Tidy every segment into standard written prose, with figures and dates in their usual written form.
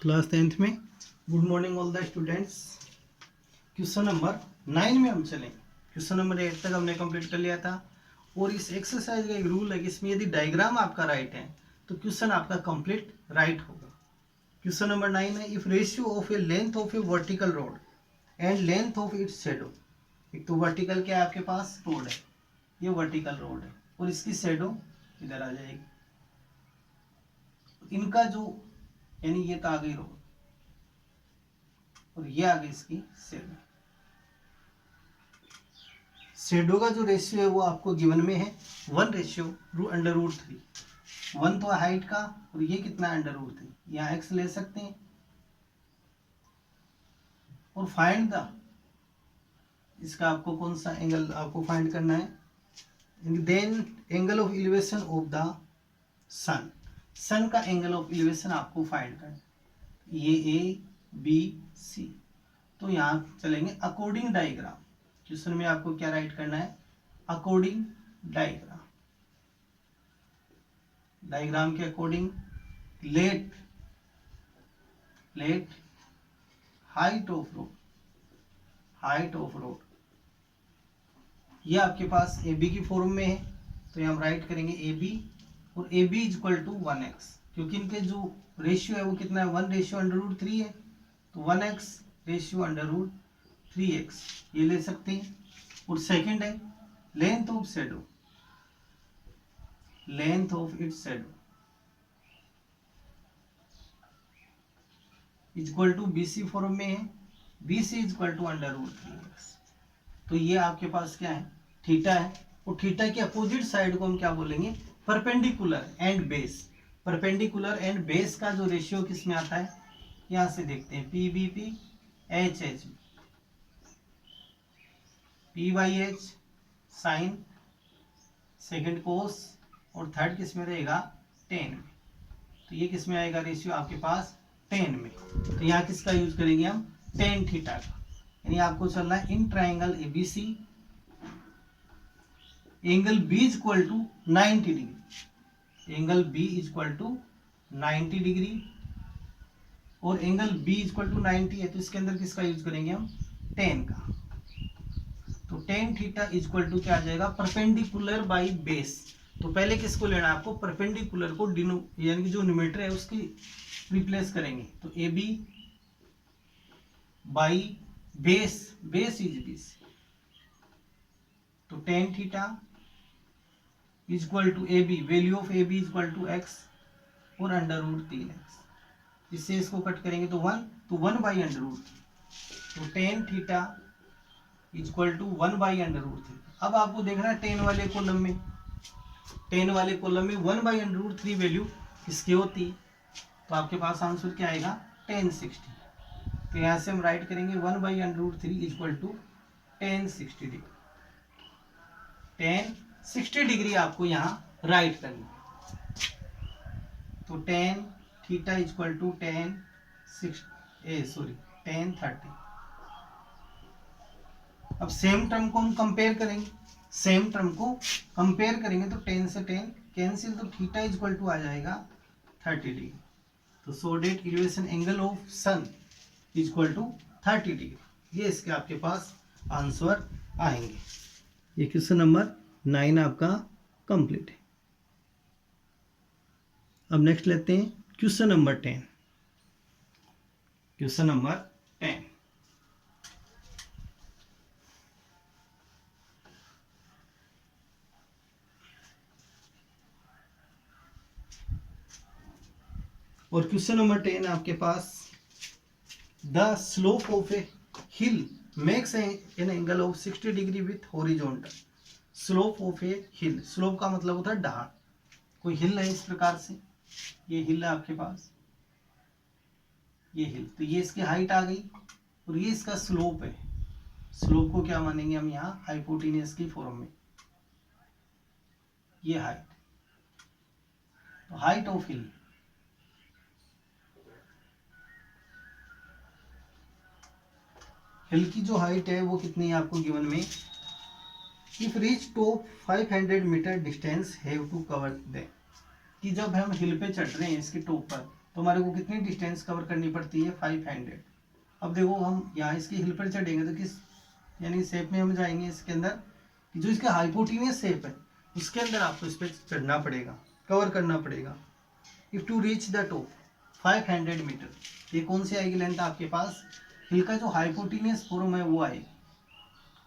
Class 10th में good morning all the students. Question number 9 में हम चलेंगे। क्वेश्चन नंबर 8 तक हमने कंप्लीट कर लिया था और इस एक्सरसाइज का एक रूल है कि इसमें यदि डायग्राम आपका राइट है तो क्वेश्चन आपका कंप्लीट राइट होगा। क्वेश्चन नंबर 9 है, if ratio of A length of A vertical road and length of its shadow. एक तो वर्टिकल क्या है आपके पास, रोड है, ये वर्टिकल रोड है और इसकी शेडो इधर आ जाएगी। इनका जो यानी ये तो आ गई रोड और ये आ गई इसकी शेडो। शेडो का जो रेशियो है वो आपको गिवन में है 1:√3। 1 तो हाइट का और ये कितना √3, यहाँ x ले सकते हैं और फाइंड द, इसका आपको कौन सा एंगल आपको फाइंड करना है, then angle of elevation of the sun. Sun का एंगल ऑफ एलिवेशन आपको फाइंड करना है, ये A B C। तो यहाँ चलेंगे अकॉर्डिंग डायग्राम। क्वेश्चन में आपको क्या राइट करना है, अकॉर्डिंग डायग्राम। डायग्राम के according late height of road, ये आपके पास AB की फॉर्म में है तो हम राइट करेंगे AB और AB = 1x, क्योंकि इनके जो रेशियो है वो कितना है 1:√3 है, तो 1x √3x ये ले सकते हैं। और सेकंड है length of shadow, length of its shadow BC form में है, BC = √3x। तो ये आपके पास क्या है, थीटा है और थीटा के अपोजिट साइड को हम क्या बोलेंगे, perpendicular and base. Perpendicular and base का जो रेशियो किस में आता है, यहां से देखते हैं PBP HH, PYH sine, second cos और थर्ड किस में रहेगा, टेन में। तो ये किस में आएगा रेशियो आपके पास, 10 में। तो यहाँ किसका यूज करेंगे हम, टेन थीटा का। यानी आपको चलना है in triangle ABC angle B = 90 degree, angle B = 90 degree और एंगल B = 90 है तो इसके अंदर किसका यूज करेंगे हम, 10 का। तो tan थीटा = क्या आ जाएगा, परपेंडिकुलर बाई बेस। तो पहले किसको लेना है आपको, परपेंडिकुलर को यानी कि जो न्यूमरेटर है उसकी रिप्लेस करेंगे। तो AB by base, base is BC, तो tan theta = AB, value of AB = x और √3x। इससे इसको कट करेंगे तो 1, तो 1/√3। तो tan थीटा = 1/√3। अब आपको देखना है टेन वाले कॉलम में, टेन वाले कॉलम में 1/√3 वैल्यू किसकी होती है, तो आपके पास आंसर क्या आएगा, tan 60। तो यहां से हम राइट करेंगे 1/√3 = tan 60 डिग्री। tan 60 डिग्री आपको यहाँ राइट करनी है। तो tan थीटा = tan 30। अब सेम टर्म को हम कंपेयर करेंगे, सेम टर्म को कंपेयर करेंगे तो tan से tan कैंसिल, तो थीटा = आ जाएगा 30 डिग्री। तो so that elevation angle of sun = 30 degree. ये इसके आपके पास आंसर आएंगे। ये क्वेश्चन नंबर 9 आपका कंप्लीट है। अब नेक्स्ट लेते हैं क्वेश्चन नंबर 10। क्वेश्चन नंबर 10, और क्वेश्चन नंबर 10 आपके पास, the slope of a hill makes an angle of 60 degree with horizontal. Slope of a hill, slope का मतलब होता है ढाल। कोई हिल है इस प्रकार से, ये हिल है आपके पास, ये हिल, तो ये इसकी हाइट आ गई और ये इसका स्लोप है। स्लोप को क्या मानेंगे हम यहाँ, हाइपोटेन्यूज की फॉर्म में, ये हाइट। तो हाइट ऑफ हिल, हिल की जो हाइट है वो कितनी है आपको गिवन में, if reach top 500 metre distance have to cover they, कि जब हम हिल पे चढ़ रहे हैं इसके टॉप पर तो हमारे को कितनी डिस्टेंस कवर करनी पड़ती है 500। अब देखो हम यहाँ इसकी हिल पर चढ़ेंगे तो किस यानी शेप में हम जाएंगे इसके अंदर, जो इसका हाइपोटेनियस शेप है उसके अंदर आपको इस पर चढ़ना पड़ेगा, कवर करना पड़ेगा। If to reach the top 500 metre, ये कौन सी आएगी लेंथ आपके पास, हिल का जो हाइपोटेनियस फॉर्म है वो आएगी।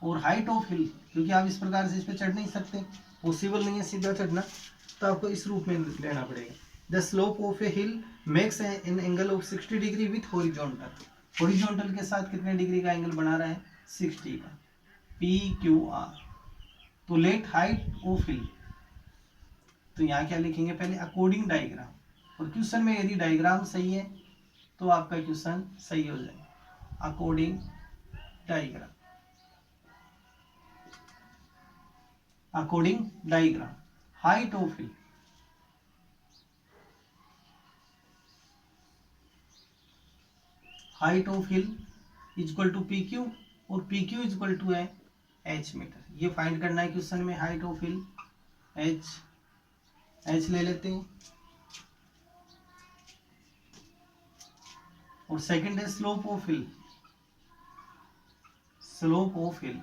और हाइट ऑफ हिल, क्योंकि आप इस प्रकार से इस पर चढ़ नहीं सकते, पॉसिबल नहीं है सीधा चढ़ना, तो आपको इस रूप में लेना पड़ेगा। The slope of a hill makes an angle of 60 degree with horizontal, horizontal के साथ कितने डिग्री का एंगल बना रहा है 60 का, PQR। तो लेट हाइट ऑफ हिल, तो यहाँ क्या लिखेंगे पहले अकॉर्डिंग डायग्राम, और क्वेश्चन में यदि डायग्राम सही है तो आपका क्वेश्चन सही हो जाएगा। According diagram, according diagram height of hill, height of hill equal to PQ, और PQ इक्वल टू है H मीटर। ये फाइंड करना है क्वेश्चन में, हाइट ऑफ हिल H ले लेते हैं, और सेकंड है slope of hill, slope of hill,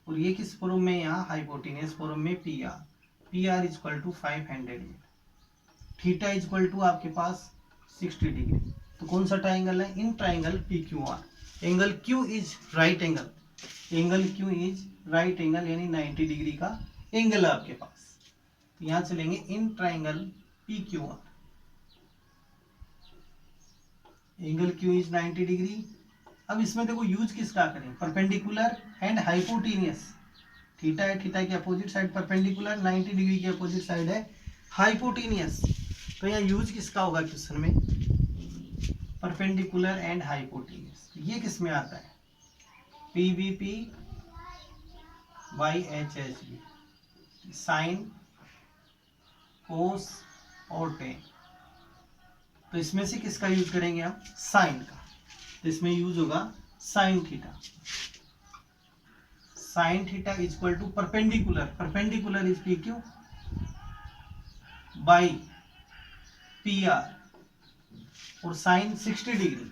और ये किस फॉर्म में, यहाँ हाइपोटेनियस फॉर्म में PR equal to 500 metre. Theta equal to आपके पास 60 डिग्री। तो कौन सा ट्राइंगल है, in triangle PQR, angle Q is right angle, angle Q is right angle यानी 90 डिग्री का एंगल है आपके पास। तो यहाँ चलेंगे इन triangle PQR, angle Q is 90 degree. अब इसमें देखो यूज किसका करें, परपेंडिकुलर एंड हाइपोटेनियस, थीटा है, थीटा के अपोजिट साइड परपेंडिकुलर, 90 डिग्री के अपोजिट साइड है हाइपोटेनियस। तो यहाँ यूज किसका होगा क्वेश्चन में, परपेंडिकुलर एंड हाइपोटेनियस। ये किस में आता है, PVP by HHB, sine cos और टेन। तो इसमें से किसका यूज करेंगे हम, साइन का। तो इसमें यूज होगा sine theta, sine theta equal to perpendicular, perpendicular is PQ by PR, और साइन 60 डिग्री,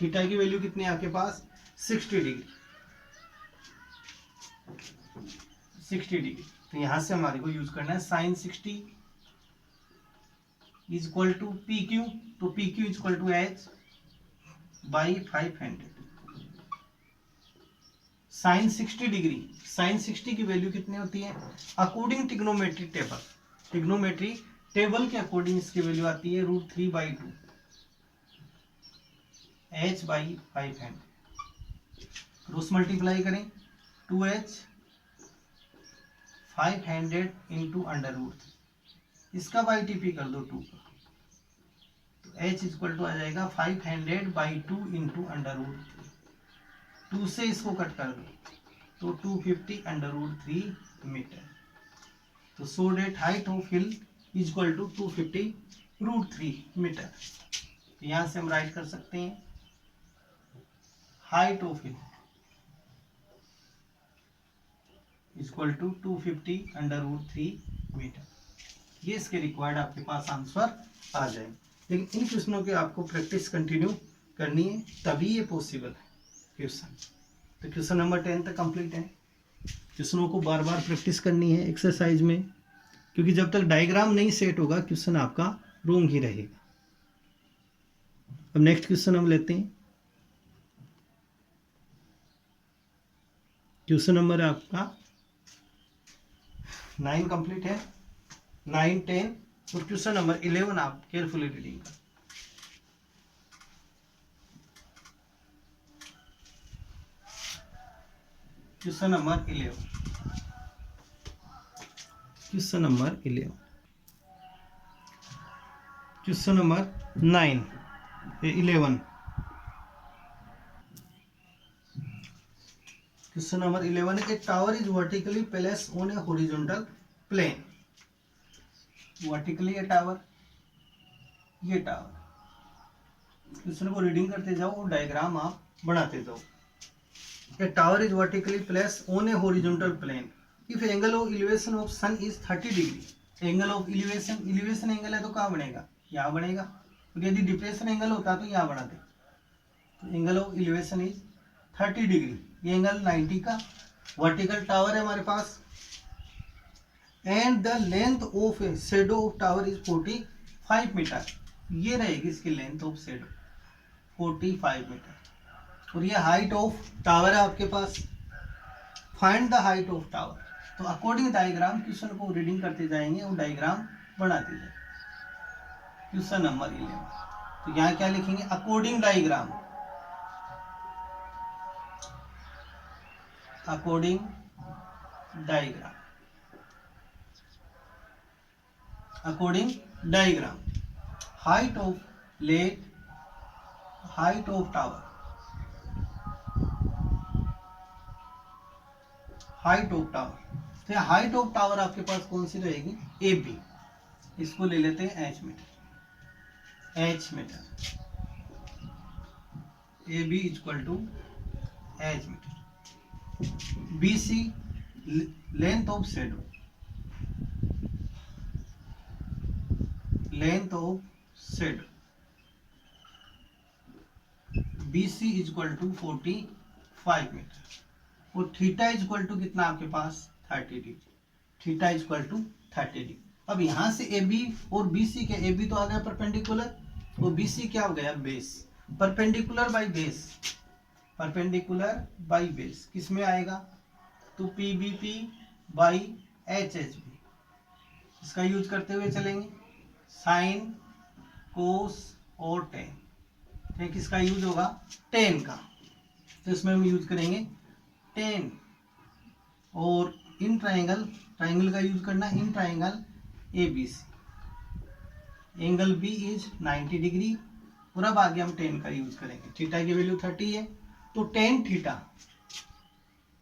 थीटा की वैल्यू कितनी है आपके पास 60 डिग्री, 60 डिग्री। तो यहां से हमारे को यूज करना है sine 60 is equal to PQ, तो PQ is equal to H by 500। Sine 60 degree, sine 60 की वैल्यू कितनी होती है, according trigonometry table, trigonometry table के अकॉर्डिंग इसकी वैल्यू आती है √3/2 H बाई 500। क्रॉस मल्टीप्लाई करें, 2H 500 इंटू √3, इसका बाई TP कर दो 2 का, तो H इक्वल टू आ जाएगा 500/2 इंटू √3, 2 से इसको कट कर दो तो 250 √3 मीटर। तो so that height of hill equal to 250 √3 metre. तो यहां से हम राइट कर सकते हैं height of hill equal to 250 √3 metre. ये इसके रिक्वायर्ड आपके पास आंसर आ जाए। लेकिन इन क्वेश्चनों की आपको प्रैक्टिस कंटिन्यू करनी है, तभी ये पॉसिबल है क्वेश्चन। तो क्वेश्चन नंबर 10 तक कंप्लीट है। क्वेश्चनों को बार बार प्रैक्टिस करनी है एक्सरसाइज में, क्योंकि जब तक डायग्राम नहीं सेट होगा क्वेश्चन आपका रॉन्ग ही रहेगा। अब नेक्स्ट क्वेश्चन हम लेते हैं। क्वेश्चन नंबर आपका 9 कंप्लीट है, 9, 10 और क्वेश्चन नंबर 11 आप केयरफुली रीडिंग कर। Question number 11, question number 11, question number 9 11, question number 11 है, a tower is vertically placed on a horizontal plane. Vertically a tower, ये टावर, क्वेश्चन को रीडिंग करते जाओ और डायग्राम आप बनाते जाओ। A tower is vertically placed on a horizontal plane. If angle of elevation of sun is 30 degree, angle of elevation, elevation angle है तो कहाँ बनेगा, यहाँ बनेगा। और यदि डिप्रेशन एंगल होता तो यहाँ बढ़ाते। तो angle of elevation is 30 degree, ये एंगल 90 का। वर्टिकल टावर है हमारे पास, and the length of a shadow of tower is 45 metre. ये रहेगी इसकी लेंथ ऑफ शेडो 45 मीटर। और ये हाइट ऑफ टावर है आपके पास। Find the height of tower. तो अकॉर्डिंग डायग्राम क्वेश्चन को रीडिंग करते जाएंगे और डायग्राम बढ़ाते जाएंगे। क्वेश्चन नंबर 11, तो यहाँ क्या लिखेंगे, according diagram, according diagram, according diagram, height of let, height of tower, height of tower. तो हाइट ऑफ टावर आपके पास कौन सी रहेगी, ए बी, इसको ले लेते हैं H metre, H metre, A B equal to H metre. B C length of shadow, length of shadow, B C equal to 45 metre. और थीटा इक्वल टू कितना आपके पास 30 degree, theta equal to 30 degree. अब यहां से A B और B सी के, A B तो आ गया परपेंडिकुलर और बी सी क्या हो गया base. Perpendicular by base, perpendicular by base किस में आएगा, तो P B P by H H B, इसका यूज करते हुए चलेंगे। साइन, कोस और टेन, ठीक, किसका यूज होगा, टेन का। तो इसमें हम यूज करेंगे टेन। और इन ट्राइंगल, ट्राइंगल का यूज करना, in triangle A B C, angle B is 90 degree. और अब आगे हम टेन का यूज करेंगे। थीटा की वैल्यू 30 है, तो tan theta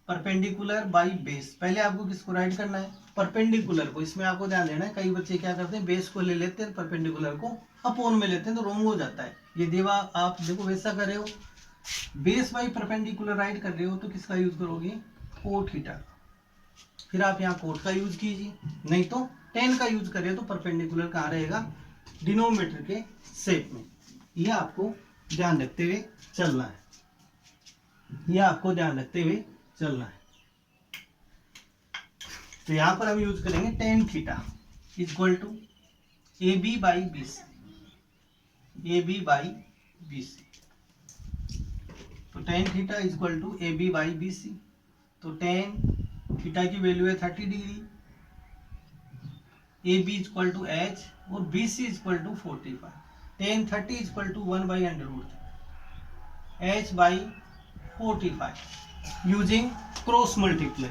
perpendicular by base. पहले आपको किसको राइट करना है, परपेंडिकुलर को। इसमें आपको ध्यान देना है, कई बच्चे क्या करते हैं, बेस को ले लेते हैं, परपेंडिकुलर को अपोन में लेते हैं, तो रॉन्ग हो जाता है। ये देवा आप देखो वैसा कर रहे हो, बेस बाई परपेंडिकुलर राइट कर रहे हो, तो किसका यूज करोगे, कोट थीटा। फिर आप यहाँ कोट का यूज कीजिए, नहीं तो टेन का यूज करें, तो परपेंडिकुलर कहाँ रहेगा, डिनोमिनेटर के शेप में। यह आपको ध्यान रखते हुए चलना है, यह आपको ध्यान रखते हुए चलना है। तो यहां पर हम यूज करेंगे tan theta equal to A B by B C, A B by B C. तो tan theta equal to A B by B C. तो टेन थीटा की वैल्यू है 30 degree, A B equal to H और B C equal to 45। Tan 30 equal to 1 by under root H by 45 using cross multiply.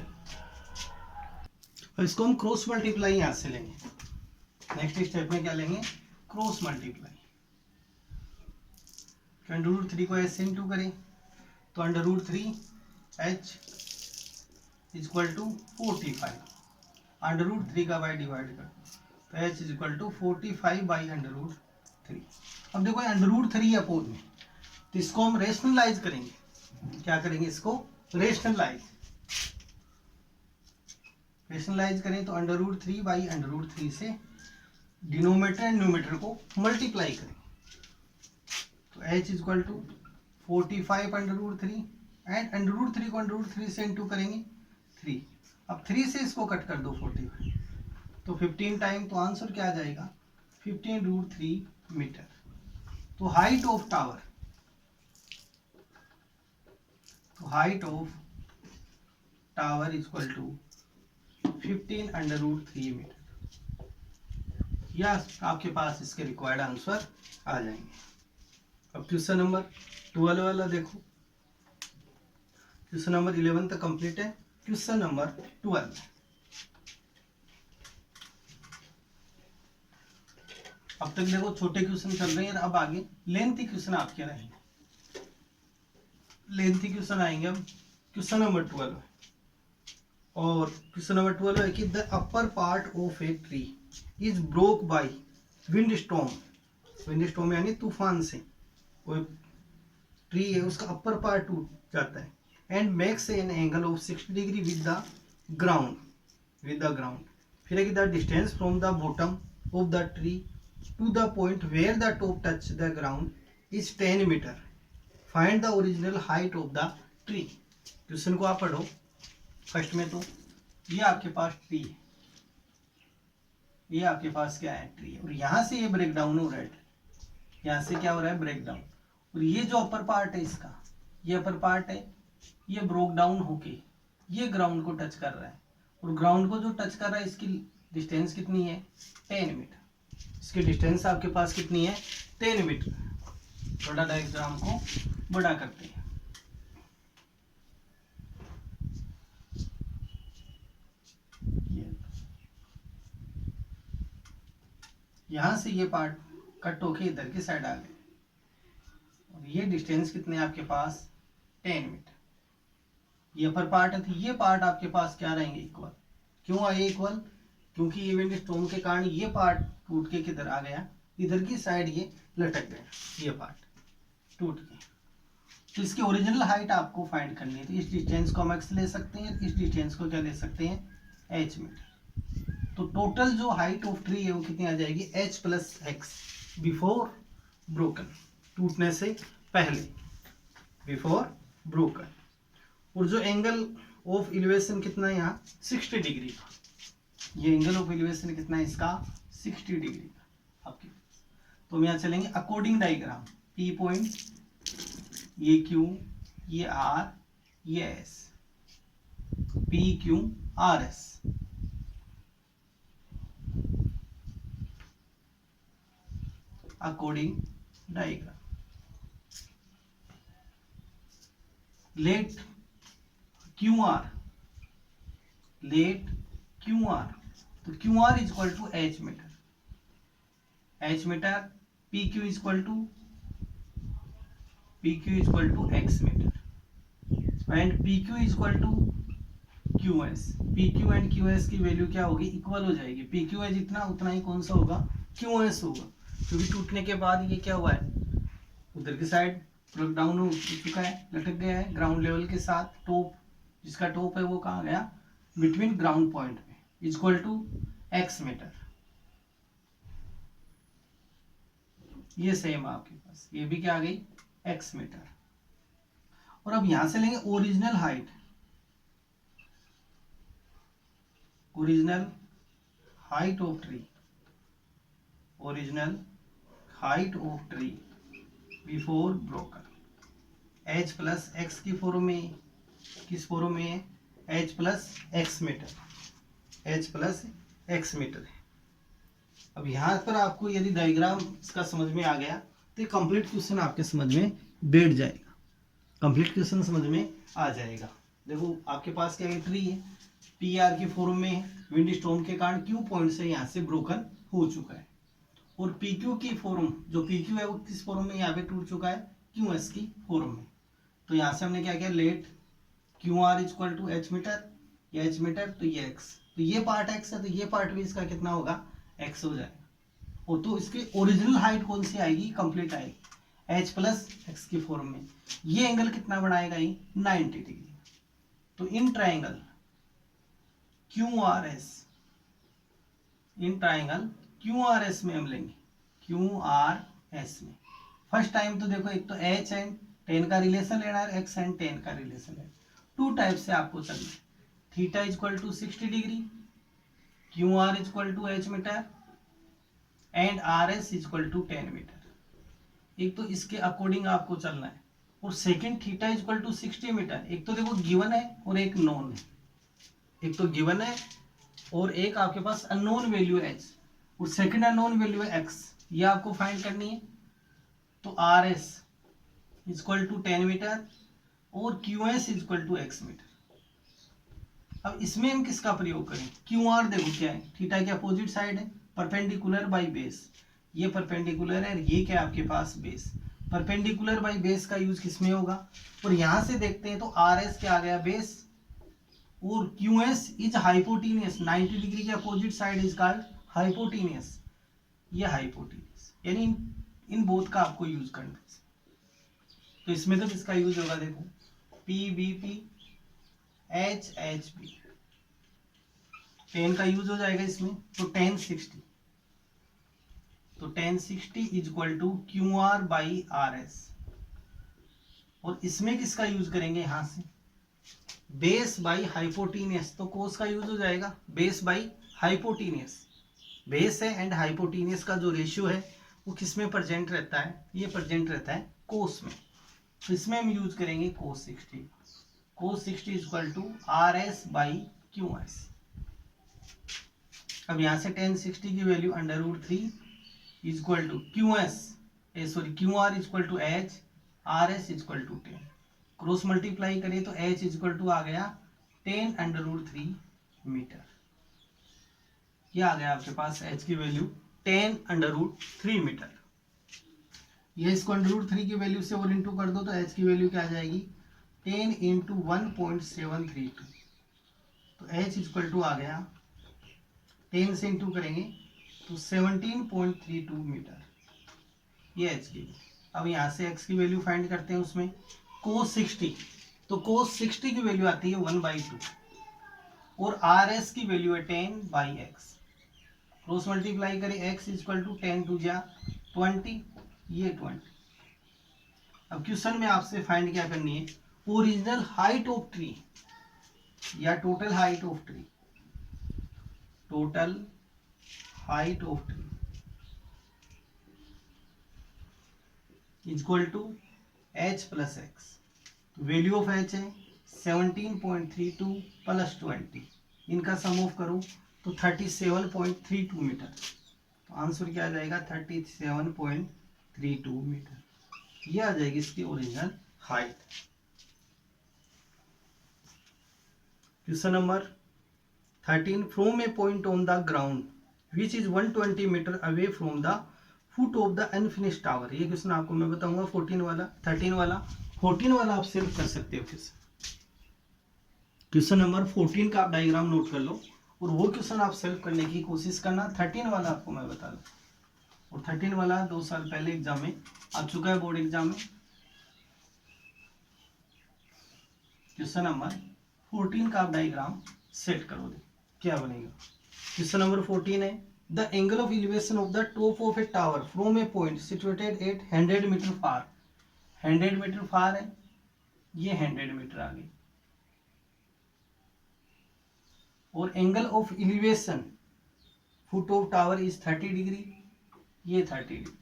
और इसको हम cross multiply यहां से लेंगे। नेक्स्ट स्टेप में क्या लेंगे, क्रॉस मल्टीप्लाई। अंडर रूट 3 को एच से इंटू करें, तो under root 3 H equal to 45, under root 3 का बाई डिवाइड कर, तो H is equal to 45 by under root 3। अब देखो अंडर रूट 3 अपोन में, तो इसको हम रेशनलाइज करेंगे। क्या करेंगे, इसको रेशनलाइज, रेशनलाइज करें तो under root 3 by under root 3 से डिनोमिनेटर एंड न्यूमरेटर को मल्टीप्लाई करें, तो H is equal to 45 under root 3 and under root 3 को अंडर रूट 3 से इंटू करेंगे 3। अब 3 से इसको कट कर दो 45, तो 15 टाइम, तो आंसर क्या आ जाएगा 15 रूट 3 मीटर। तो हाइट ऑफ टावर, तो height of tower equal to 15 under root 3 metre. Yes, आपके पास इसके रिक्वायर्ड आंसर आ जाएंगे। अब क्वेश्चन नंबर 12 वाला देखो, क्वेश्चन नंबर 11 तक कंप्लीट है। क्वेश्चन नंबर 12, अब तक देखो छोटे क्वेश्चन चल रहे हैं, अब आगे लेंथी क्वेश्चन आपके रहेंगे। लेंथी क्वेश्चन आएंगे अब क्वेश्चन नंबर 12। और क्वेश्चन नंबर 12 है कि the upper part of a tree is broke by wind storm. Wind storm यानी तूफान से कोई ट्री है, उसका अपर पार्ट टूट जाता है, and makes an angle of 60 degree with the ground, with the ground. फिर है कि the distance from the bottom of the tree to the point where the top touch the ground is 10 meter. Find the original height of the tree. Question को आप पढ़ो first में। तो ये आपके पास ट्री है, ये आपके पास क्या है ट्री है, और यहां से ये ब्रेक डाउन हो रहा है, यहां से क्या हो रहा है ब्रेक डाउन, और ये जो अपर पार्ट है इसका, ये अपर पार्ट है, ये ब्रोक डाउन होके ये ग्राउंड को टच कर रहा है, और ग्राउंड को जो टच कर रहा है इसकी डिस्टेंस कितनी है 10 मीटर। इसकी डिस्टेंस आपके पास कितनी है 10 मीटर। थोड़ा डायग्राम को बड़ा करते हैं। यहां से ये पार्ट कट होके इधर की साइड आ गए, और ये डिस्टेंस कितने आपके पास 10 मीटर। ये अपर पार्ट है, तो ये पार्ट आपके पास क्या रहेंगे इक्वल। क्यों आए इक्वल, क्योंकि ये विंड स्टॉर्म के कारण ये पार्ट टूट के किधर आ गया, इधर की साइड ये लटक गया, ये पार्ट टूट के। तो इसकी ओरिजिनल हाइट आपको फाइंड करनी है, तो इस डिस्टेंस को हम x ले सकते हैं, इस डिस्टेंस को क्या ले सकते हैं h मीटर। तो टोटल जो हाइट ऑफ ट्री है वो कितनी आ जाएगी h plus x before broken, टूटने से पहले, बिफोर ब्रोकन। और जो एंगल ऑफ एलिवेशन कितना है यहाँ 60 डिग्री का, ये एंगल ऑफ एलिवेशन कितना है इसका 60 डिग्री का आपके पास। तो हम यहाँ चलेंगे अकॉर्डिंग डायग्राम, P पॉइंट, ये Q, ये R, ये S, P Q R S। According diagram, let QR, let QR, तो QR is equal to H metre, H metre, PQ is equal to X metre, and PQ is equal to QS। PQ and QS की value क्या होगी equal हो जाएगी, PQ है जितना उतना ही कौन सा होगा QS होगा, क्योंकि टूटने के बाद ये क्या हुआ है उधर की साइड ब्रेक डाउन हो चुका है, लटक गया है ग्राउंड लेवल के साथ। टॉप, जिसका टॉप है वो कहाँ गया बिटवीन ग्राउंड पॉइंट में, इक्वल टू x मीटर। ये सेम आपके पास, ये भी क्या आ गई x मीटर। और अब यहां से लेंगे original height, original height of tree, original height of tree before broken, h plus X की फॉर्म में, किस फॉर्म में है h plus X metre, h plus X metre है। अब यहाँ पर आपको यदि डायग्राम इसका समझ में आ गया तो कंप्लीट क्वेश्चन आपके समझ में बैठ जाएगा, कंप्लीट क्वेश्चन समझ में आ जाएगा। देखो आपके पास क्या ट्री है, पी आर की फॉर्म में है, विंड स्टॉर्म के कारण क्यू पॉइंट से यहाँ से ब्रोकन हो चुका है, और पी क्यू की फॉर्म, जो पी क्यू है वो किस फॉर्म में यहाँ पे टूट चुका है क्यू एस की फॉर्म में। तो यहाँ से हमने क्या किया, let Q R equal to H metre, ये एच मीटर तो ये एक्स, तो ये पार्ट एक्स है तो ये पार्ट भी इसका कितना होगा एक्स हो जाएगा। और तो इसकी ओरिजिनल हाइट कौन सी आएगी कंप्लीट आएगी एच प्लस एक्स की फॉर्म में। ये एंगल कितना बनाएगा ये 90 डिग्री। तो in triangle Q R S, in triangle Q R S में हम लेंगे, क्यू आर एस में फर्स्ट टाइम तो देखो एक तो एच एंड टेन का रिलेशन लेना है, एक्स एंड टेन का रिलेशन है। टू टाइप से आपको चलना है, theta equal to 60 degree, Q R equal to H metre and R S equal to 10 metre. एक तो इसके अकॉर्डिंग आपको चलना है, और second theta equal to 60 metre. एक तो देखो गिवन है और एक नॉन है, एक तो गिवन है और एक आपके पास अननोन वैल्यू है एच, और सेकेंड अननोन वैल्यू है एक्स, ये आपको फाइंड करनी है। तो R S equal to 10 metre और Q S equal to X metre. अब इसमें हम किसका प्रयोग करें, क्यू आर देखो क्या है, थीटा के अपोजिट साइड है, परपेंडिकुलर बाई बेस, ये परपेंडिकुलर है, ये क्या है आपके पास बेस। परपेंडिकुलर बाई बेस का यूज किसमें होगा, और यहां से देखते हैं तो आर एस क्या आ गया बेस, और Q S is hypotenuse, 90 degree के opposite side is called hypotenuse, ये हाइपोटीनियस, यानी इन बोथ का आपको यूज करना है। तो इसमें तो किसका यूज होगा देखो, P B P H H B, 10 का यूज हो जाएगा इसमें, तो 10 60, तो tan 60 is equal to Q R by R S. और इसमें किसका यूज करेंगे, यहां से बेस बाई हाइपोटीनियस, तो कोस का यूज हो जाएगा बेस बाई हाइपोटीनियस। बेस है एंड हाइपोटीनियस का जो रेशियो है वो किस में प्रेजेंट रहता है, ये प्रेजेंट रहता है कोस में। तो इसमें हम यूज करेंगे cos 60। Cos 60 is equal to R S by Q S. अब यहां से tan 60 की value under root 3 is equal to Q S Q R is equal to H, R S is equal to 10। Cross multiply करें तो H is equal to आ गया 10 under root 3 metre. ये आ गया आपके पास एच की वैल्यू 10 अंडर रूट 3 मीटर। ये इसको अंडर रूट 3 की वैल्यू से और इंटू कर दो तो एच की वैल्यू क्या आ जाएगी 10 इंटू 1.732। तो एच इज इक्वल टू आ गया 10 से इंटू करेंगे तो 17.32 मीटर। ये एच की वैल्यू। अब यहाँ से एक्स की वैल्यू फाइंड करते हैं उसमें कोस 60। तो कोस 60 की वैल्यू आती है 1/2 और आर एस की वैल्यू है 10/x। क्रॉस मल्टीप्लाई करें x is equal to 10 two जा 20, ये 20। अब क्वेश्चन में आपसे फाइंड क्या करनी है, ओरिजिनल हाइट ऑफ ट्री या total height of tree. Total height of tree is equal to h plus X. Value of h है 17.32 प्लस 20। इनका सम ऑफ करो तो 37.32 मीटर। तो आंसर क्या आ जाएगा 37.32 मीटर। ये आ जाएगी इसकी original height. Question number 13, from a point on the ground which is 120 metre away from the foot of the unfinished tower. ये क्वेश्चन आपको मैं बताऊंगा 13 वाला आप सेव कर सकते हो। क्वेश्चन नंबर 14 का आप डायग्राम नोट कर लो और वो क्वेश्चन आप सेल्व करने की कोशिश करना। 13 वाला आपको मैं बता दूं, और 13 वाला 2 साल पहले एग्जाम में आ चुका है, बोर्ड एग्जाम में। क्वेश्चन नंबर 14 का आप डायग्राम सेट करोगे, क्या बनेगा। क्वेश्चन नंबर 14 है the angle of elevation of the top of a tower from a point situated at 100 metre far. 100 metre far है, ये 100 मीटर आगे। और angle of elevation foot of tower is 30 degree, ये 30 degree.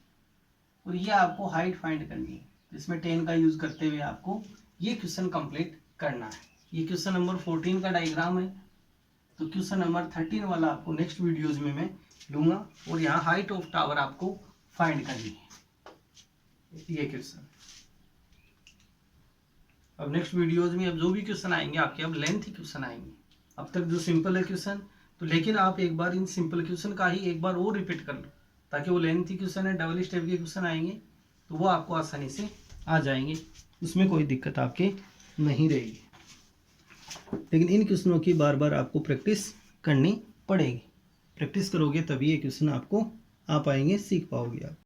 और ये आपको height find करनी है, जिसमें 10 का यूज करते हुए आपको ये क्वेश्चन कंप्लीट करना है। ये क्वेश्चन नंबर 14 का डायग्राम है। तो क्वेश्चन नंबर 13 वाला आपको नेक्स्ट वीडियोज में मैं लूंगा, और यहाँ हाइट ऑफ टावर आपको फाइंड करनी है, ये क्वेश्चन। अब नेक्स्ट वीडियोज में अब जो भी क्वेश्चन आएंगे आपके, अब लेंथ ही क्वेश्चन आएंगे। अब तक जो सिंपल है क्वेश्चन, तो लेकिन आप एक बार इन सिंपल क्वेश्चन का ही एक बार और रिपीट कर लो, ताकि वो लेंथी क्वेश्चन है, डबल स्टेप के क्वेश्चन आएंगे तो वो आपको आसानी से आ जाएंगे, उसमें कोई दिक्कत आपके नहीं रहेगी। लेकिन इन क्वेश्चनों की बार बार आपको प्रैक्टिस करनी पड़ेगी। प्रैक्टिस करोगे तभी ये क्वेश्चन आपको आ पाएंगे, सीख पाओगे आप।